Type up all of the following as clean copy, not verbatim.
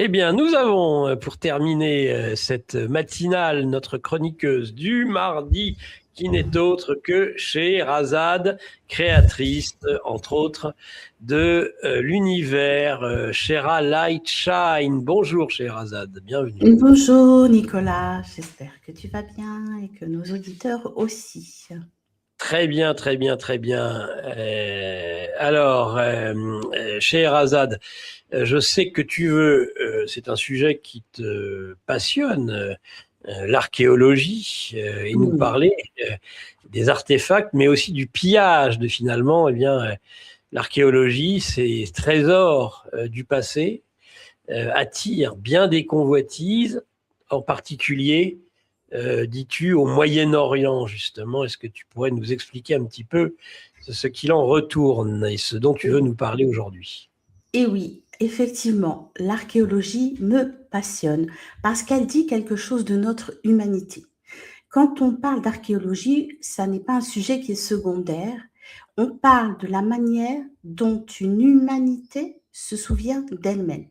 Eh bien, nous avons, pour terminer cette matinale, notre chroniqueuse du mardi, qui n'est autre que Scheherazade, créatrice, entre autres, de l'univers Shera Light Shine. Bonjour Scheherazade, bienvenue. Bonjour Nicolas, j'espère que tu vas bien et que nos auditeurs aussi. Très bien, très bien, très bien. Alors, Scheherazade, je sais que tu veux, c'est un sujet qui te passionne, l'archéologie, et nous Oui, parler des artefacts, mais aussi du pillage de finalement, eh bien, l'archéologie, ces trésors du passé, attirent bien des convoitises, en particulier, dis-tu, au Moyen-Orient, justement. Est-ce que tu pourrais nous expliquer un petit peu ce qu'il en retourne et ce dont tu veux nous parler aujourd'hui? et oui, effectivement, l'archéologie me passionne parce qu'elle dit quelque chose de notre humanité. Quand on parle d'archéologie, ça n'est pas un sujet qui est secondaire. On parle de la manière dont une humanité se souvient d'elle-même,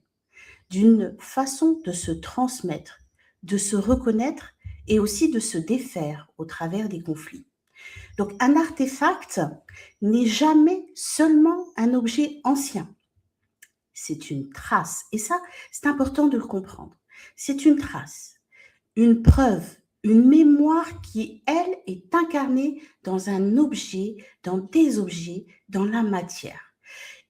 d'une façon de se transmettre, de se reconnaître et aussi de se défaire au travers des conflits. Donc un artefact n'est jamais seulement un objet ancien, c'est une trace. Et ça, c'est important de le comprendre. C'est une trace, une preuve, une mémoire qui, elle, est incarnée dans un objet, dans des objets, dans la matière.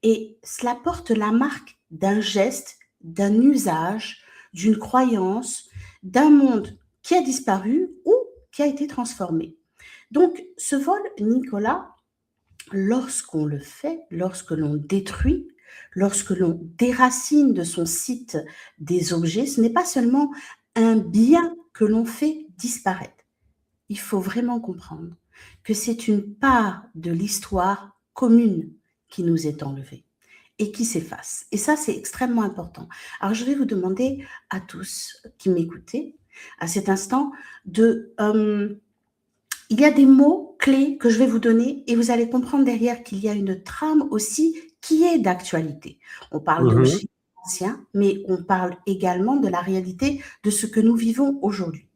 Et cela porte la marque d'un geste, d'un usage, d'une croyance, d'un monde qui a disparu ou qui a été transformé. Donc, ce vol, Nicolas, lorsqu'on le fait, lorsque l'on détruit, lorsque l'on déracine de son site des objets, ce n'est pas seulement un bien que l'on fait disparaître. Il faut vraiment comprendre que c'est une part de l'histoire commune qui nous est enlevée et qui s'efface. Et ça, c'est extrêmement important. Alors, je vais vous demander à tous qui m'écoutez à cet instant de il y a des mots clés que je vais vous donner et vous allez comprendre derrière qu'il y a une trame aussi qui est d'actualité. On parle Mhm. d'objets anciens, mais on parle également de la réalité de ce que nous vivons aujourd'hui.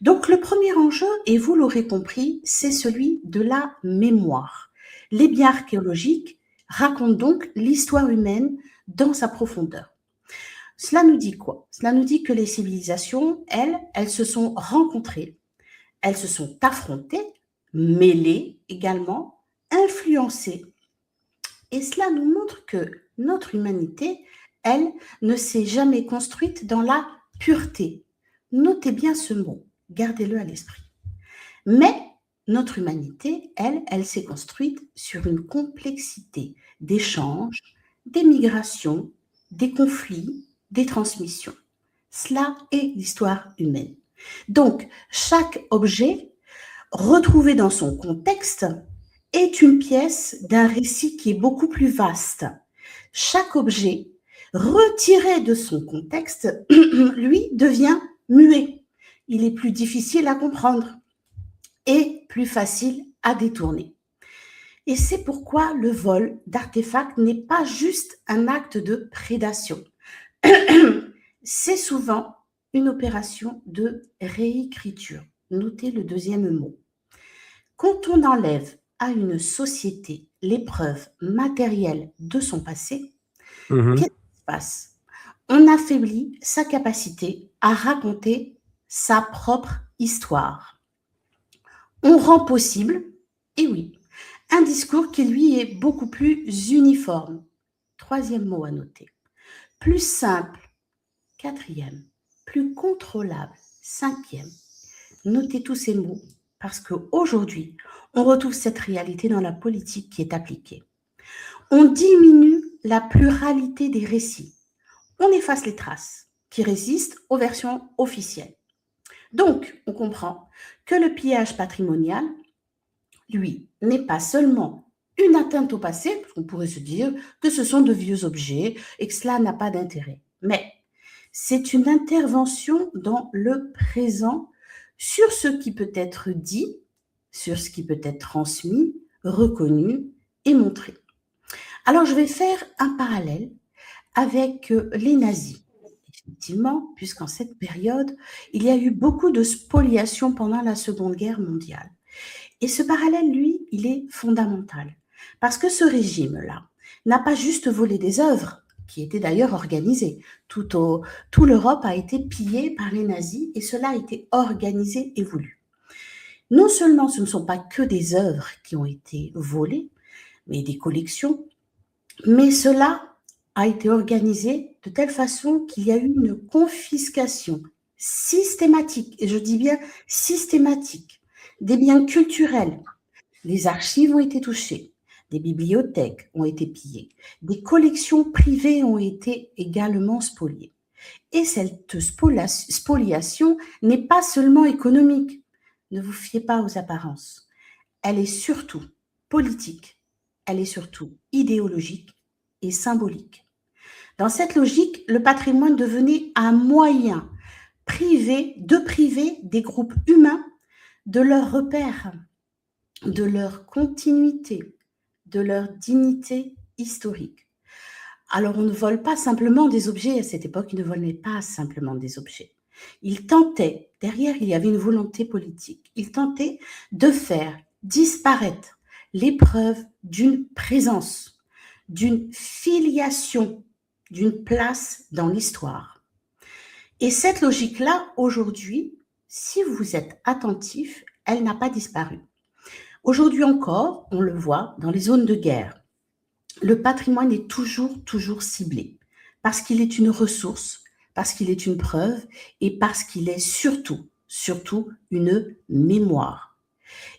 Donc le premier enjeu, et vous l'aurez compris, c'est celui de la mémoire. Les biens archéologiques racontent donc l'histoire humaine dans sa profondeur. Cela nous dit quoi? Cela nous dit que les civilisations, elles se sont rencontrées, elles se sont affrontées, mêlées également, influencées. Et cela nous montre que notre humanité, elle, ne s'est jamais construite dans la pureté. Notez bien ce mot, gardez-le à l'esprit. Mais notre humanité, elle, elle s'est construite sur une complexité d'échanges, des migrations, des conflits, des transmissions. Cela est l'histoire humaine. Donc, chaque objet retrouvé dans son contexte est une pièce d'un récit qui est beaucoup plus vaste. Chaque objet retiré de son contexte, lui, devient muet. Il est plus difficile à comprendre et plus facile à détourner. Et c'est pourquoi le vol d'artefacts n'est pas juste un acte de prédation. C'est souvent une opération de réécriture. Notez le deuxième mot. Quand on enlève à une société les preuves matérielles de son passé, qu'est-ce Mhm. qui se passe? On affaiblit sa capacité à raconter sa propre histoire. On rend possible, et oui, un discours qui lui est beaucoup plus uniforme. Troisième mot à noter. Plus simple. Quatrième. Plus contrôlable. Cinquième. Notez tous ces mots parce qu'aujourd'hui, on retrouve cette réalité dans la politique qui est appliquée. On diminue la pluralité des récits. On efface les traces qui résistent aux versions officielles. Donc, on comprend que le pillage patrimonial, lui, n'est pas seulement une atteinte au passé, parce qu'on pourrait se dire que ce sont de vieux objets et que cela n'a pas d'intérêt. Mais c'est une intervention dans le présent sur ce qui peut être dit, sur ce qui peut être transmis, reconnu et montré. Alors, je vais faire un parallèle avec les nazis. effectivement, puisqu'en cette période, il y a eu beaucoup de spoliations pendant la Seconde Guerre mondiale. Et ce parallèle, lui, il est fondamental. Parce que ce régime-là n'a pas juste volé des œuvres, qui étaient d'ailleurs organisées. Tout l'Europe a été pillée par les nazis et cela a été organisé et voulu. Non seulement ce ne sont pas que des œuvres qui ont été volées, mais des collections, mais cela a été organisé de telle façon qu'il y a eu une confiscation systématique, et je dis bien systématique, des biens culturels. Les archives ont été touchées, des bibliothèques ont été pillées, des collections privées ont été également spoliées. Et cette spoliation n'est pas seulement économique. Ne vous fiez pas aux apparences. Elle est surtout politique, elle est surtout idéologique et symbolique. Dans cette logique, le patrimoine devenait un moyen de priver des groupes humains de leurs repères, de leur continuité, de leur dignité historique. Alors, on ne vole pas simplement des objets. À cette époque, ils ne volaient pas simplement des objets. Ils tentaient, derrière, il y avait une volonté politique, ils tentaient de faire disparaître les preuves d'une présence, d'une filiation, d'une place dans l'histoire. Et cette logique-là, aujourd'hui, si vous êtes attentif, elle n'a pas disparu. Aujourd'hui encore, on le voit dans les zones de guerre, le patrimoine est toujours ciblé, parce qu'il est une ressource, parce qu'il est une preuve et parce qu'il est surtout une mémoire.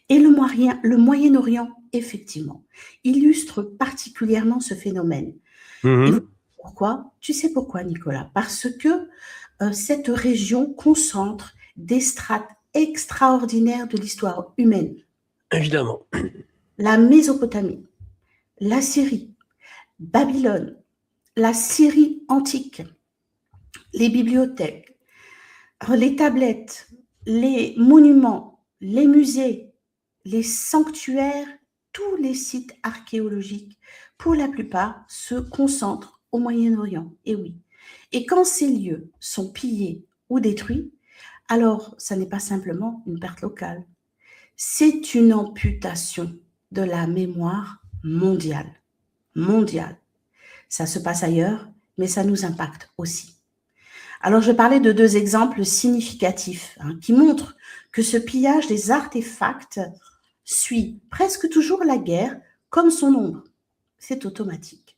Et le Moyen-Orient, effectivement, illustre particulièrement ce phénomène. Et vous, pourquoi? Tu sais pourquoi, Nicolas? Parce que cette région concentre des strates extraordinaires de l'histoire humaine. Évidemment. La Mésopotamie, la Syrie, Babylone, la Syrie antique, les bibliothèques, les tablettes, les monuments, les musées, les sanctuaires, tous les sites archéologiques, pour la plupart, se concentrent au Moyen-Orient. Et oui. Et quand ces lieux sont pillés ou détruits, alors ça n'est pas simplement une perte locale, c'est une amputation de la mémoire mondiale. Ça se passe ailleurs, mais ça nous impacte aussi. Alors, je parlais de 2 exemples significatifs qui montrent que ce pillage des artefacts suit presque toujours la guerre comme son ombre. C'est automatique.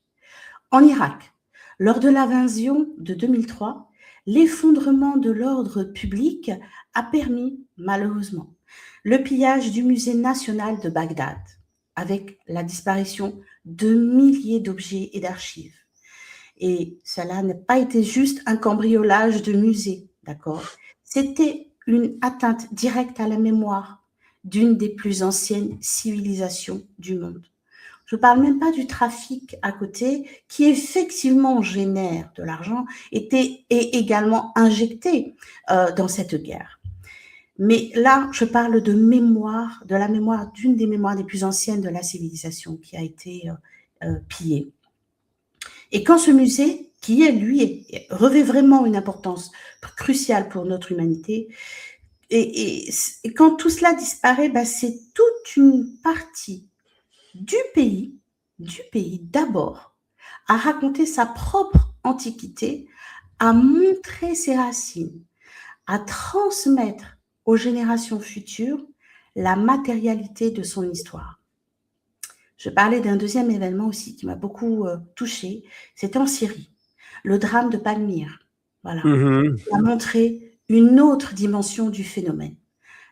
En Irak, lors de l'invasion de 2003, l'effondrement de l'ordre public a permis, malheureusement, le pillage du musée national de Bagdad, avec la disparition de milliers d'objets et d'archives. Et cela n'a pas été juste un cambriolage de musée, d'accord? C'était une atteinte directe à la mémoire d'une des plus anciennes civilisations du monde. Je ne parle même pas du trafic à côté, qui effectivement génère de l'argent, est également injecté dans cette guerre. Mais là, je parle de mémoire, de la mémoire, d'une des mémoires les plus anciennes de la civilisation qui a été pillée. Et quand ce musée, qui lui, revêt vraiment une importance cruciale pour notre humanité, et quand tout cela disparaît, c'est toute une partie du pays d'abord, à raconter sa propre antiquité, à montrer ses racines, à transmettre aux générations futures la matérialité de son histoire. Je parlais d'un deuxième événement aussi qui m'a beaucoup touchée, c'était en Syrie, le drame de Palmyre. Voilà, qui a montré une autre dimension du phénomène.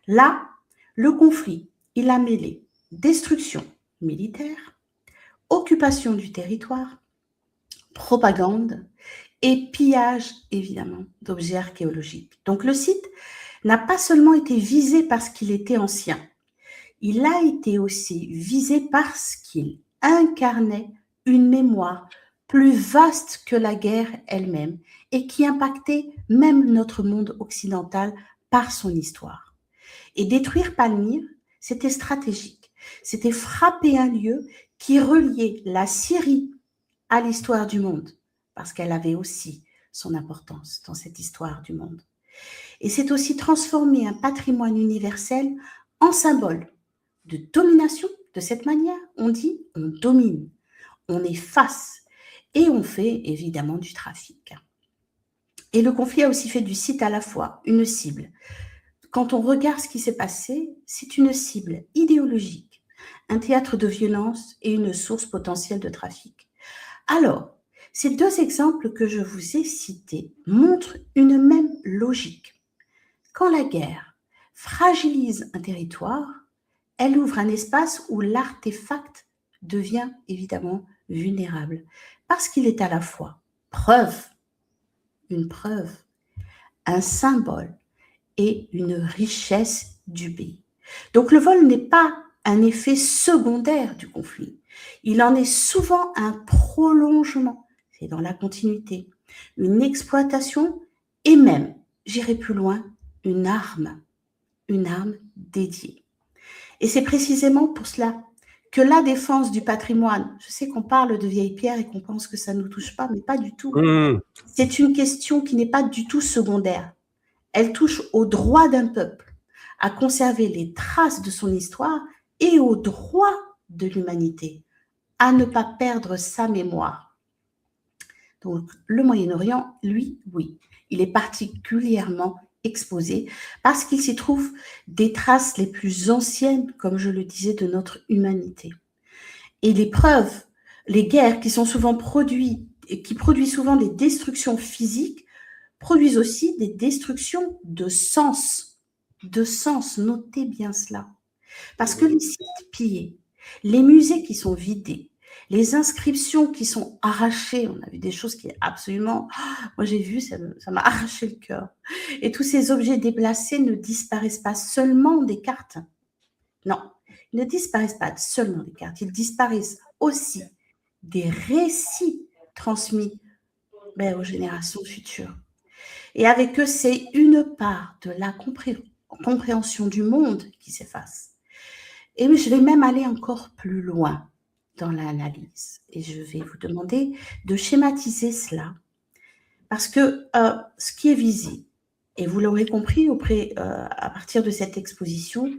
Là, le conflit, il a mêlé destruction militaire, occupation du territoire, propagande et pillage, évidemment, d'objets archéologiques. Donc le site n'a pas seulement été visé parce qu'il était ancien, il a été aussi visé parce qu'il incarnait une mémoire plus vaste que la guerre elle-même et qui impactait même notre monde occidental par son histoire. Et détruire Palmyre, c'était stratégique. C'était frapper un lieu qui reliait la Syrie à l'histoire du monde, parce qu'elle avait aussi son importance dans cette histoire du monde. Et c'est aussi transformer un patrimoine universel en symbole de domination. De cette manière, on dit on domine, on efface et on fait évidemment du trafic. Et le conflit a aussi fait du site à la fois une cible. Quand on regarde ce qui s'est passé, c'est une cible idéologique, un théâtre de violence et une source potentielle de trafic. Alors, ces deux exemples que je vous ai cités montrent une même logique. Quand la guerre fragilise un territoire, elle ouvre un espace où l'artefact devient évidemment vulnérable, parce qu'il est à la fois une preuve, un symbole et une richesse du pays. Donc le vol n'est pas un effet secondaire du conflit, il en est souvent un prolongement, c'est dans la continuité, une exploitation et même, j'irai plus loin, une arme dédiée. Et c'est précisément pour cela que la défense du patrimoine, je sais qu'on parle de vieilles pierres et qu'on pense que ça ne nous touche pas, mais pas du tout. C'est une question qui n'est pas du tout secondaire. Elle touche au droit d'un peuple à conserver les traces de son histoire et au droit de l'humanité à ne pas perdre sa mémoire. Donc, le Moyen-Orient, lui, oui, il est particulièrement exposé parce qu'il s'y trouve des traces les plus anciennes, comme je le disais, de notre humanité. Et les preuves, les guerres qui sont souvent produites et qui produisent souvent des destructions physiques, produisent aussi des destructions de sens. De sens, notez bien cela. Parce que les sites pillés, les musées qui sont vidés, les inscriptions qui sont arrachées, on a vu des choses qui absolument, moi j'ai vu, ça m'a arraché le cœur. Et tous ces objets déplacés ne disparaissent pas seulement des cartes. Non, ils ne disparaissent pas seulement des cartes, ils disparaissent aussi des récits transmis aux générations futures. Et avec eux, c'est une part de la compréhension du monde qui s'efface. Et je vais même aller encore plus loin dans l'analyse. Et je vais vous demander de schématiser cela. Parce que ce qui est visible, et vous l'aurez compris à partir de cette exposition,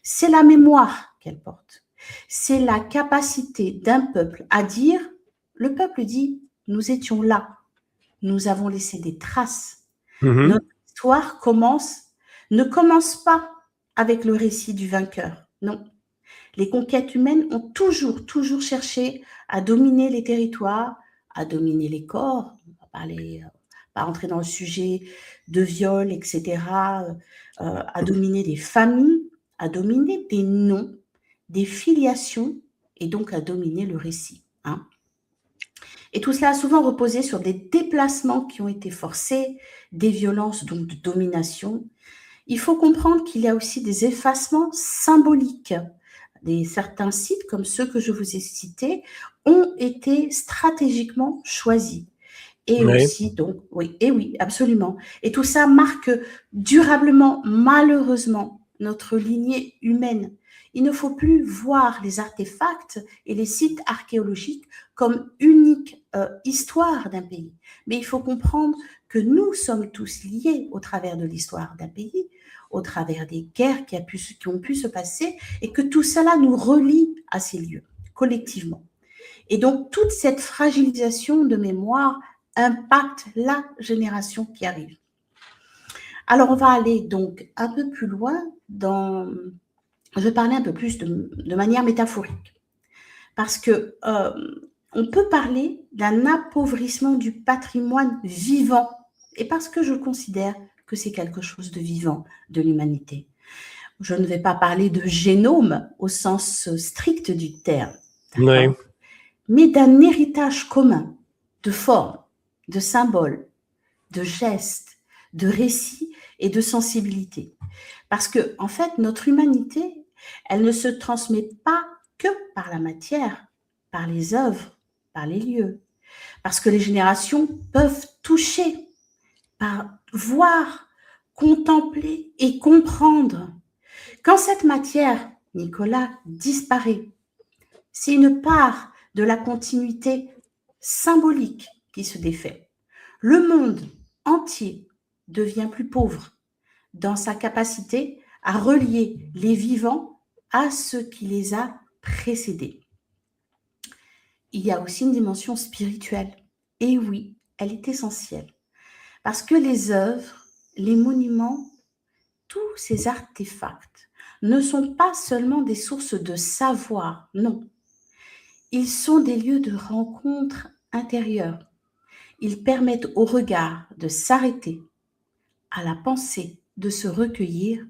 c'est la mémoire qu'elle porte. C'est la capacité d'un peuple à dire, le peuple dit, nous étions là, nous avons laissé des traces. Notre histoire ne commence pas avec le récit du vainqueur, non. Les conquêtes humaines ont toujours cherché à dominer les territoires, à dominer les corps, on ne va pas rentrer dans le sujet de viol, etc., à dominer des familles, à dominer des noms, des filiations, et donc à dominer le récit. Et tout cela a souvent reposé sur des déplacements qui ont été forcés, des violences donc de domination. Il faut comprendre qu'il y a aussi des effacements symboliques. Certains sites, comme ceux que je vous ai cités, ont été stratégiquement choisis. Et aussi, donc, oui, absolument. Et tout ça marque durablement, malheureusement, notre lignée humaine. Il ne faut plus voir les artefacts et les sites archéologiques comme unique histoire d'un pays. Mais il faut comprendre que nous sommes tous liés au travers de l'histoire d'un pays, au travers des guerres qui ont pu se passer, et que tout cela nous relie à ces lieux, collectivement. Et donc, toute cette fragilisation de mémoire impacte la génération qui arrive. Alors, on va aller donc un peu plus loin je vais parler un peu plus de manière métaphorique. Parce que on peut parler d'un appauvrissement du patrimoine vivant, et parce que je considère que c'est quelque chose de vivant de l'humanité. Je ne vais pas parler de génome au sens strict du terme, mais d'un héritage commun de formes, de symboles, de gestes, de récits et de sensibilité. Parce que, en fait, notre humanité, elle ne se transmet pas que par la matière, par les œuvres, par les lieux. Parce que les générations peuvent toucher, voir, contempler et comprendre. Quand cette matière, Nicolas, disparaît, c'est une part de la continuité symbolique qui se défait. Le monde entier devient plus pauvre dans sa capacité à relier les vivants à ce qui les a précédés. Il y a aussi une dimension spirituelle. Et oui, elle est essentielle. Parce que les œuvres, les monuments, tous ces artefacts ne sont pas seulement des sources de savoir, non. Ils sont des lieux de rencontre intérieure. Ils permettent au regard de s'arrêter, à la pensée de se recueillir,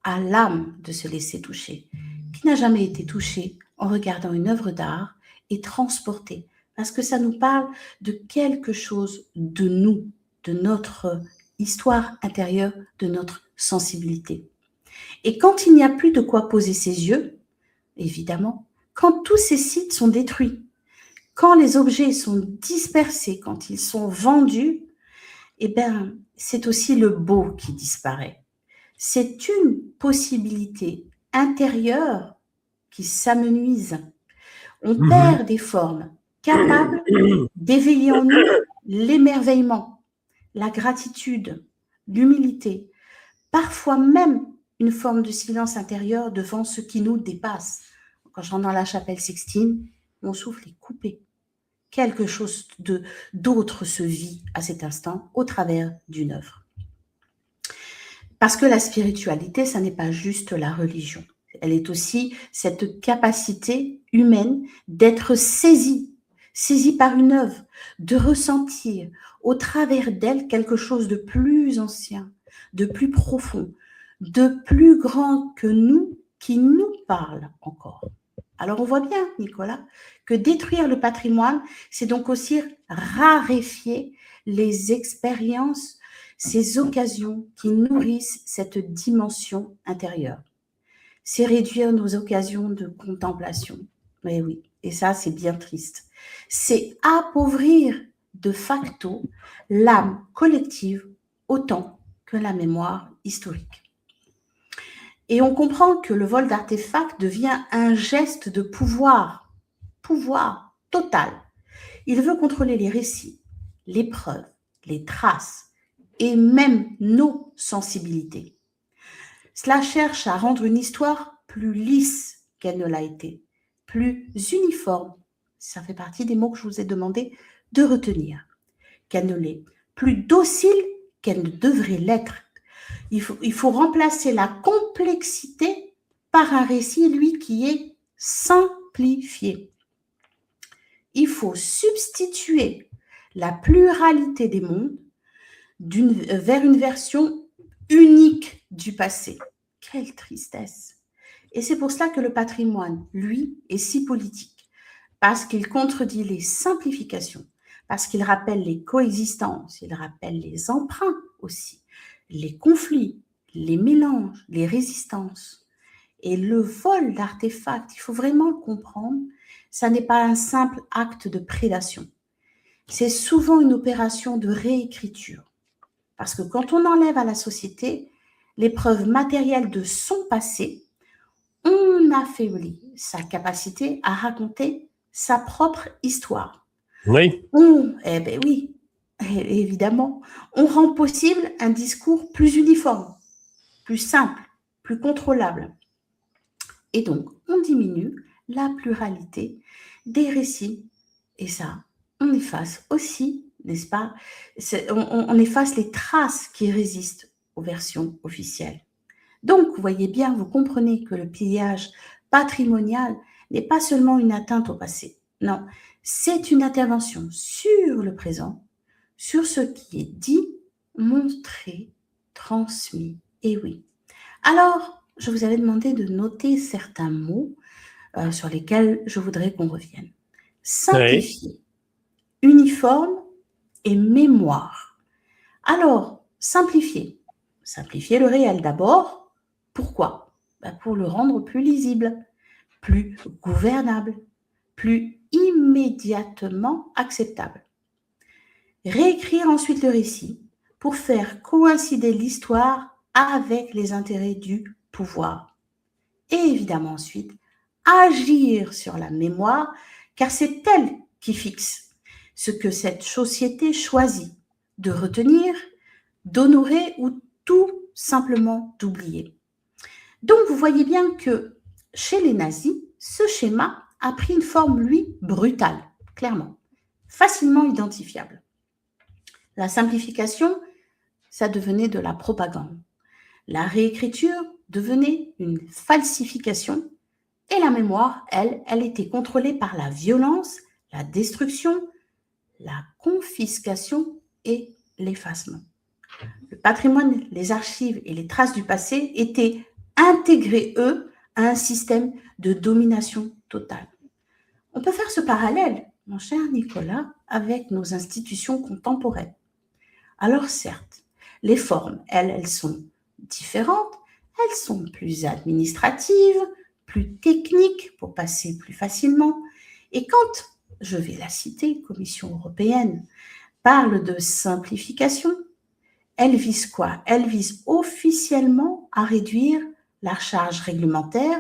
à l'âme de se laisser toucher. Qui n'a jamais été touché en regardant une œuvre d'art et transporté? Parce que ça nous parle de quelque chose de nous, de notre histoire intérieure, de notre sensibilité. Et quand il n'y a plus de quoi poser ses yeux, évidemment, quand tous ces sites sont détruits, quand les objets sont dispersés, quand ils sont vendus, eh bien, c'est aussi le beau qui disparaît. C'est une possibilité intérieure qui s'amenuise. On perd des formes capables d'éveiller en nous l'émerveillement, la gratitude, l'humilité, parfois même une forme de silence intérieur devant ce qui nous dépasse. Quand je rentre dans la chapelle Sixtine, mon souffle est coupé. Quelque chose d'autre se vit à cet instant au travers d'une œuvre. Parce que la spiritualité, ça n'est pas juste la religion. Elle est aussi cette capacité humaine d'être saisie par une œuvre, de ressentir au travers d'elle quelque chose de plus ancien, de plus profond, de plus grand que nous, qui nous parle encore. Alors on voit bien, Nicolas, que détruire le patrimoine, c'est donc aussi raréfier les expériences, ces occasions qui nourrissent cette dimension intérieure. C'est réduire nos occasions de contemplation. Mais oui, et ça, c'est bien triste. C'est appauvrir de facto l'âme collective autant que la mémoire historique. Et on comprend que le vol d'artefacts devient un geste de pouvoir total. Il veut contrôler les récits, les preuves, les traces et même nos sensibilités. Cela cherche à rendre une histoire plus lisse qu'elle ne l'a été, plus uniforme, ça fait partie des mots que je vous ai demandé de retenir, qu'elle ne l'est, plus docile qu'elle ne devrait l'être. Il faut remplacer la complexité par un récit, lui, qui est simplifié. Il faut substituer la pluralité des mondes vers une version unique du passé. Quelle tristesse! Et c'est pour cela que le patrimoine, lui, est si politique, parce qu'il contredit les simplifications, parce qu'il rappelle les coexistences, il rappelle les emprunts aussi, les conflits, les mélanges, les résistances. Et le vol d'artefacts, il faut vraiment le comprendre, ça n'est pas un simple acte de prédation. C'est souvent une opération de réécriture. Parce que quand on enlève à la société les preuves matérielles de son passé, on affaiblit sa capacité à raconter sa propre histoire. Oui. Eh bien oui, évidemment, on rend possible un discours plus uniforme, plus simple, plus contrôlable. Et donc, on diminue la pluralité des récits. Et ça, on efface aussi, n'est-ce pas, on efface les traces qui résistent aux versions officielles. Donc, vous voyez bien, vous comprenez que le pillage patrimonial n'est pas seulement une atteinte au passé. Non, c'est une intervention sur le présent, sur ce qui est dit, montré, transmis. Et oui. Alors, je vous avais demandé de noter certains mots sur lesquels je voudrais qu'on revienne. Simplifier, uniforme et mémoire. Alors, simplifier le réel d'abord. Pourquoi? Pour le rendre plus lisible, plus gouvernable, plus immédiatement acceptable. Réécrire ensuite le récit pour faire coïncider l'histoire avec les intérêts du pouvoir. Et évidemment ensuite, agir sur la mémoire, car c'est elle qui fixe ce que cette société choisit, de retenir, d'honorer ou tout simplement d'oublier. Donc, vous voyez bien que chez les nazis, ce schéma a pris une forme, lui, brutale, clairement, facilement identifiable. La simplification, ça devenait de la propagande. La réécriture devenait une falsification et la mémoire, elle était contrôlée par la violence, la destruction, la confiscation et l'effacement. Le patrimoine, les archives et les traces du passé étaient intégrés, eux, à un système de domination totale. On peut faire ce parallèle, mon cher Nicolas, avec nos institutions contemporaines. Alors certes, les formes, elles sont différentes, elles sont plus administratives, plus techniques pour passer plus facilement. Et quand, je vais la citer, Commission européenne, parle de simplification, elle vise quoi? Elle vise officiellement à réduire la charge réglementaire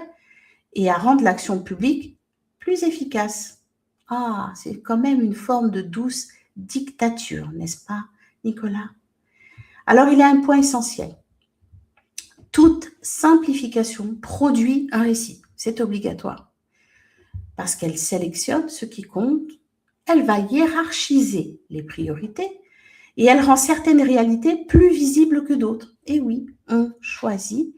et à rendre l'action publique plus efficace. Ah, c'est quand même une forme de douce dictature, n'est-ce pas, Nicolas? Alors, il y a un point essentiel. Toute simplification produit un récit. C'est obligatoire. Parce qu'elle sélectionne ce qui compte, elle va hiérarchiser les priorités et elle rend certaines réalités plus visibles que d'autres. Et oui, on choisit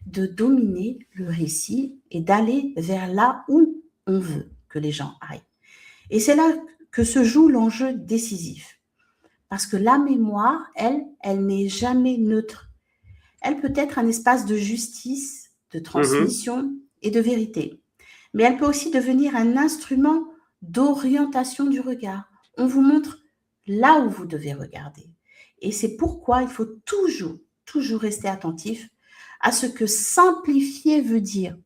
de dominer le récit et d'aller vers là où on veut que les gens aillent. Et c'est là que se joue l'enjeu décisif. Parce que la mémoire, elle n'est jamais neutre. Elle peut être un espace de justice, de transmission et de vérité. Mais elle peut aussi devenir un instrument d'orientation du regard. On vous montre là où vous devez regarder. Et c'est pourquoi il faut toujours rester attentif à ce que simplifier veut dire,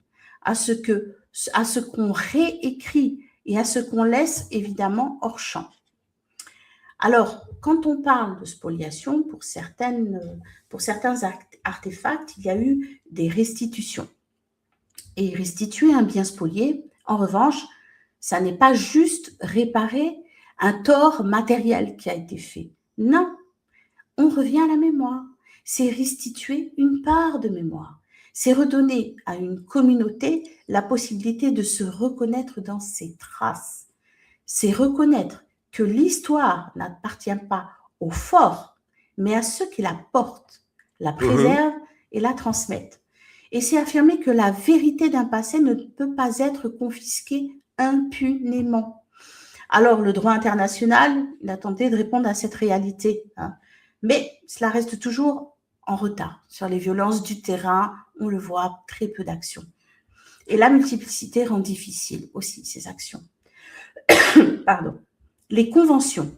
à ce qu'on réécrit et à ce qu'on laisse évidemment hors champ. Alors, quand on parle de spoliation, pour certains artefacts, il y a eu des restitutions. Et restituer un bien spolié, en revanche, ça n'est pas juste réparer un tort matériel qui a été fait. Non, on revient à la mémoire. C'est restituer une part de mémoire. C'est redonner à une communauté la possibilité de se reconnaître dans ses traces. C'est reconnaître que l'histoire n'appartient pas aux forts, mais à ceux qui la portent, la préservent et la transmettent. Et c'est affirmer que la vérité d'un passé ne peut pas être confisquée impunément. Alors, le droit international, il a tenté de répondre à cette réalité, mais cela reste toujours en retard. Sur les violences du terrain, on le voit, très peu d'actions. Et la multiplicité rend difficile aussi ces actions. Pardon. Les conventions,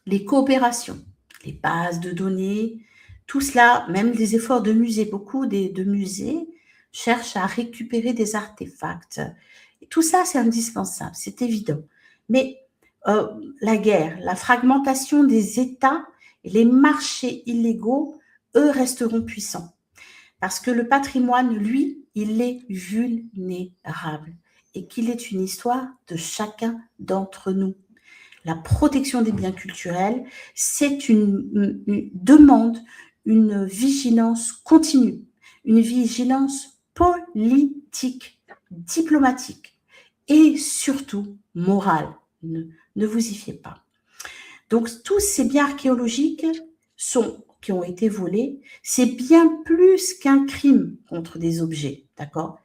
les coopérations, les bases de données, tout cela, même des efforts de musées, beaucoup de musées cherchent à récupérer des artefacts. Et tout ça, c'est indispensable, c'est évident. Mais la guerre, la fragmentation des États et les marchés illégaux, eux, resteront puissants. Parce que le patrimoine, lui, il est vulnérable et qu'il est une histoire de chacun d'entre nous. La protection des biens culturels, c'est une demande, une vigilance continue, une vigilance politique, diplomatique et surtout morale. Ne vous y fiez pas. Donc, tous ces biens archéologiques qui ont été volés, c'est bien plus qu'un crime contre des objets, d'accord?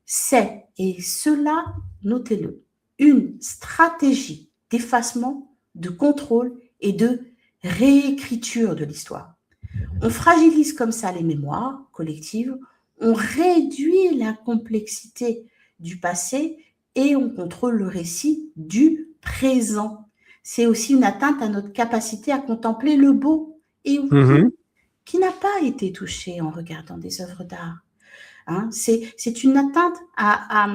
C'est, et cela, notez-le, une stratégie d'effacement, de contrôle et de réécriture de l'histoire. On fragilise comme ça les mémoires collectives, on réduit la complexité du passé et on contrôle le récit du présent. C'est aussi une atteinte à notre capacité à contempler le beau et qui n'a pas été touché en regardant des œuvres d'art. C'est une atteinte à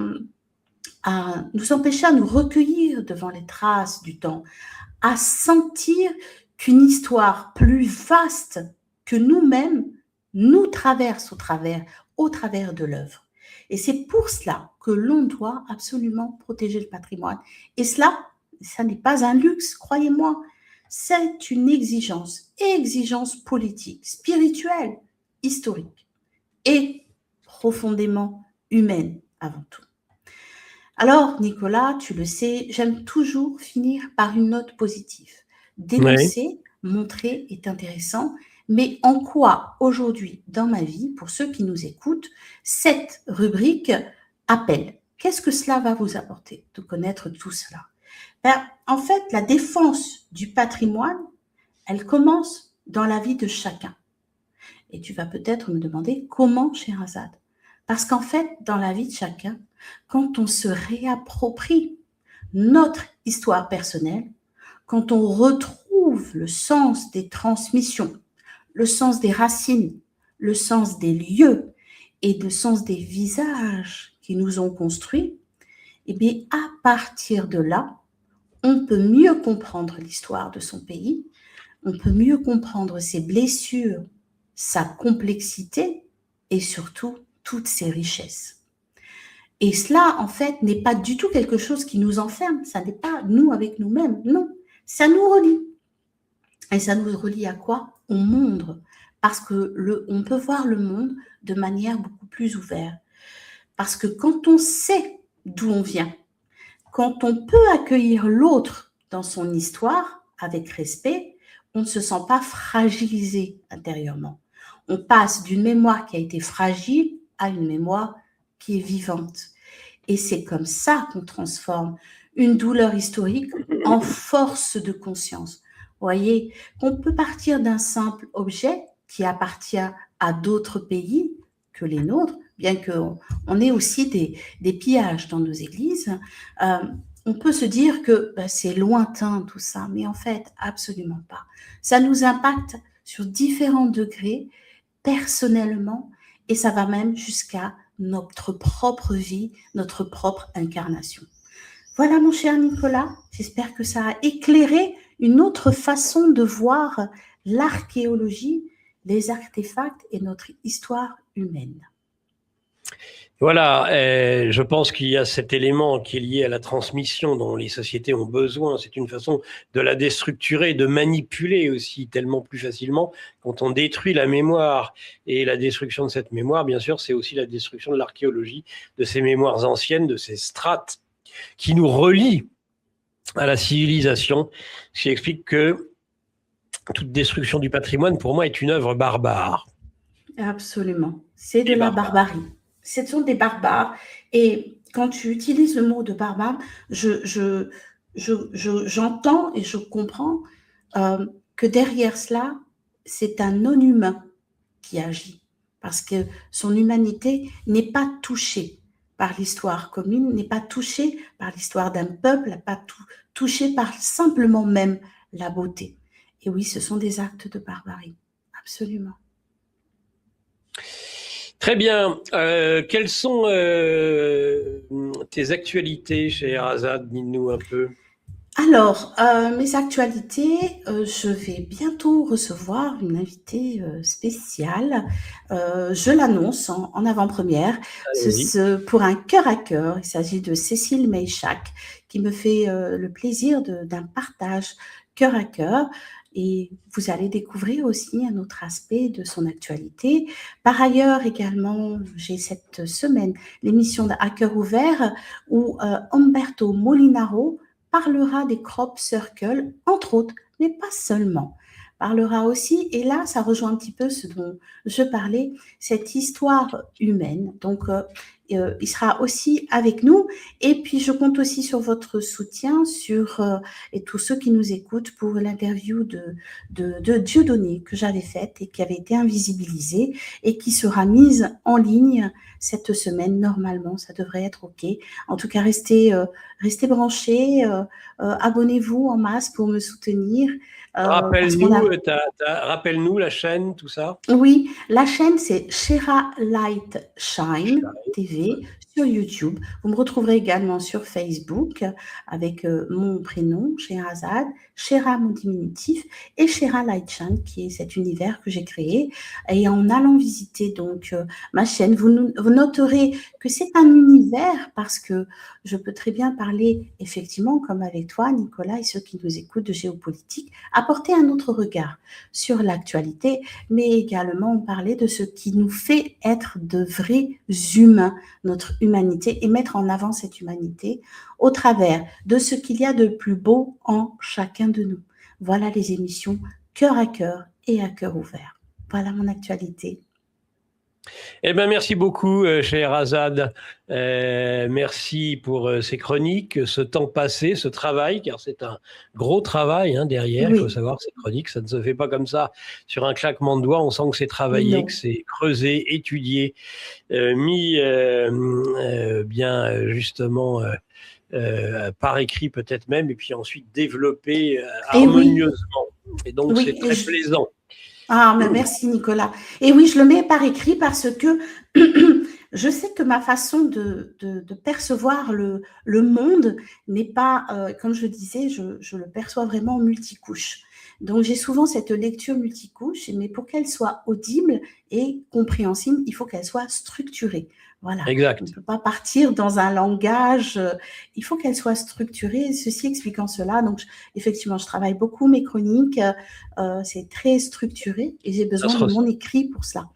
nous empêcher à nous recueillir devant les traces du temps, à sentir qu'une histoire plus vaste que nous-mêmes nous traverse au travers de l'œuvre. Et c'est pour cela que l'on doit absolument protéger le patrimoine. Et cela, ça n'est pas un luxe, croyez-moi. C'est une exigence politique, spirituelle, historique et profondément humaine avant tout. Alors, Nicolas, tu le sais, j'aime toujours finir par une note positive. Dénoncer, montrer est intéressant, mais en quoi aujourd'hui, dans ma vie, pour ceux qui nous écoutent, cette rubrique appelle? Qu'est-ce que cela va vous apporter de connaître tout cela? En fait, la défense du patrimoine, elle commence dans la vie de chacun. Et tu vas peut-être me demander comment, Sherazade? Parce qu'en fait, dans la vie de chacun, quand on se réapproprie notre histoire personnelle, quand on retrouve le sens des transmissions, le sens des racines, le sens des lieux et le sens des visages qui nous ont construits, et bien à partir de là, on peut mieux comprendre l'histoire de son pays, on peut mieux comprendre ses blessures, sa complexité et surtout toutes ses richesses. Et cela, en fait, n'est pas du tout quelque chose qui nous enferme, ça n'est pas nous avec nous-mêmes, non, ça nous relie. Et ça nous relie à quoi? Au monde, parce que on peut voir le monde de manière beaucoup plus ouverte. Parce que quand on sait d'où on vient, quand on peut accueillir l'autre dans son histoire avec respect, on ne se sent pas fragilisé intérieurement. On passe d'une mémoire qui a été fragile à une mémoire qui est vivante. Et c'est comme ça qu'on transforme une douleur historique en force de conscience. Vous voyez, qu'on peut partir d'un simple objet qui appartient à d'autres pays que les nôtres, bien qu'on ait aussi des pillages dans nos églises, on peut se dire que c'est lointain tout ça, mais en fait, absolument pas. Ça nous impacte sur différents degrés, personnellement, et ça va même jusqu'à notre propre vie, notre propre incarnation. Voilà, mon cher Nicolas, j'espère que ça a éclairé une autre façon de voir l'archéologie, les artefacts et notre histoire humaine. Voilà, je pense qu'il y a cet élément qui est lié à la transmission dont les sociétés ont besoin. C'est une façon de la déstructurer, de manipuler aussi tellement plus facilement quand on détruit la mémoire. Et la destruction de cette mémoire, bien sûr, c'est aussi la destruction de l'archéologie, de ces mémoires anciennes, de ces strates qui nous relient à la civilisation, ce qui explique que toute destruction du patrimoine, pour moi, est une œuvre barbare. Absolument, c'est de la barbarie. Ce sont des barbares. Et quand tu utilises le mot de barbare, j'entends et je comprends que derrière cela, c'est un non-humain qui agit. Parce que son humanité n'est pas touchée par l'histoire commune, n'est pas touchée par l'histoire d'un peuple, n'est pas touchée par simplement même la beauté. Et oui, ce sont des actes de barbarie. Absolument. Très bien. Quelles sont tes actualités, Sherazade? Dis-nous un peu. Alors, mes actualités, je vais bientôt recevoir une invitée spéciale. Je l'annonce en avant-première. Pour un cœur à cœur, il s'agit de Cécile Meichak, qui me fait le plaisir d'un partage cœur à cœur. Et vous allez découvrir aussi un autre aspect de son actualité. Par ailleurs, également, j'ai cette semaine l'émission de À cœur ouvert où Umberto Molinaro parlera des crop circles, entre autres, mais pas seulement. Parlera aussi, et là, ça rejoint un petit peu ce dont je parlais, cette histoire humaine. Donc, il sera aussi avec nous. Et puis, je compte aussi sur votre soutien, et tous ceux qui nous écoutent pour l'interview de Dieudonné que j'avais faite et qui avait été invisibilisée et qui sera mise en ligne cette semaine. Normalement, ça devrait être OK. En tout cas, restez branchés, abonnez-vous en masse pour me soutenir. Rappelle-nous la chaîne, tout ça. Oui, la chaîne, c'est Shera Light Shine TV sur YouTube. Vous me retrouverez également sur Facebook avec mon prénom, Sheherazade, Shera mon diminutif et Shera Lightshine, qui est cet univers que j'ai créé. Et en allant visiter donc ma chaîne, vous noterez que c'est un univers parce que je peux très bien parler effectivement, comme avec toi, Nicolas, et ceux qui nous écoutent de géopolitique, apporter un autre regard sur l'actualité, mais également parler de ce qui nous fait être de vrais humains, notre humanité, et mettre en avant cette humanité au travers de ce qu'il y a de plus beau en chacun de nous. Voilà les émissions cœur à cœur et à cœur ouvert. Voilà mon actualité. Eh ben, merci beaucoup, Sheherazade. Merci pour ces chroniques, ce temps passé, ce travail, car c'est un gros travail derrière. Oui. Il faut savoir, ces chroniques, ça ne se fait pas comme ça sur un claquement de doigts. On sent que c'est travaillé, Non. que c'est creusé, étudié, mis bien justement par écrit peut-être même, et puis ensuite développé harmonieusement. Et donc, c'est très plaisant. Ah, mais merci Nicolas. Et oui, je le mets par écrit parce que je sais que ma façon de percevoir le monde n'est pas, comme je le disais, je le perçois vraiment multicouche. Donc, j'ai souvent cette lecture multicouche, mais pour qu'elle soit audible et compréhensible, il faut qu'elle soit structurée. Voilà. Exact. On ne peut pas partir dans un langage, il faut qu'elle soit structurée, ceci expliquant cela. Donc, effectivement, je travaille beaucoup mes chroniques, c'est très structuré et j'ai besoin de mon écrit pour cela.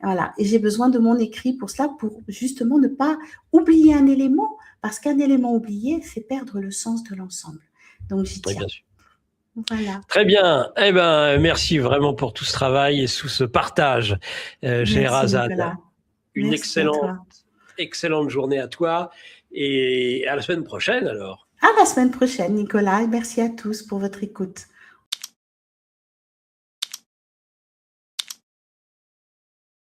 Voilà. Et j'ai besoin de mon écrit pour cela, pour justement ne pas oublier un élément, parce qu'un élément oublié, c'est perdre le sens de l'ensemble. Donc, j'y tiens. Oui, bien sûr. Voilà. Très bien. Eh ben, merci vraiment pour tout ce travail et tout ce partage, Sheherazade. Une excellente journée à toi et à la semaine prochaine alors. À la semaine prochaine, Nicolas, et merci à tous pour votre écoute.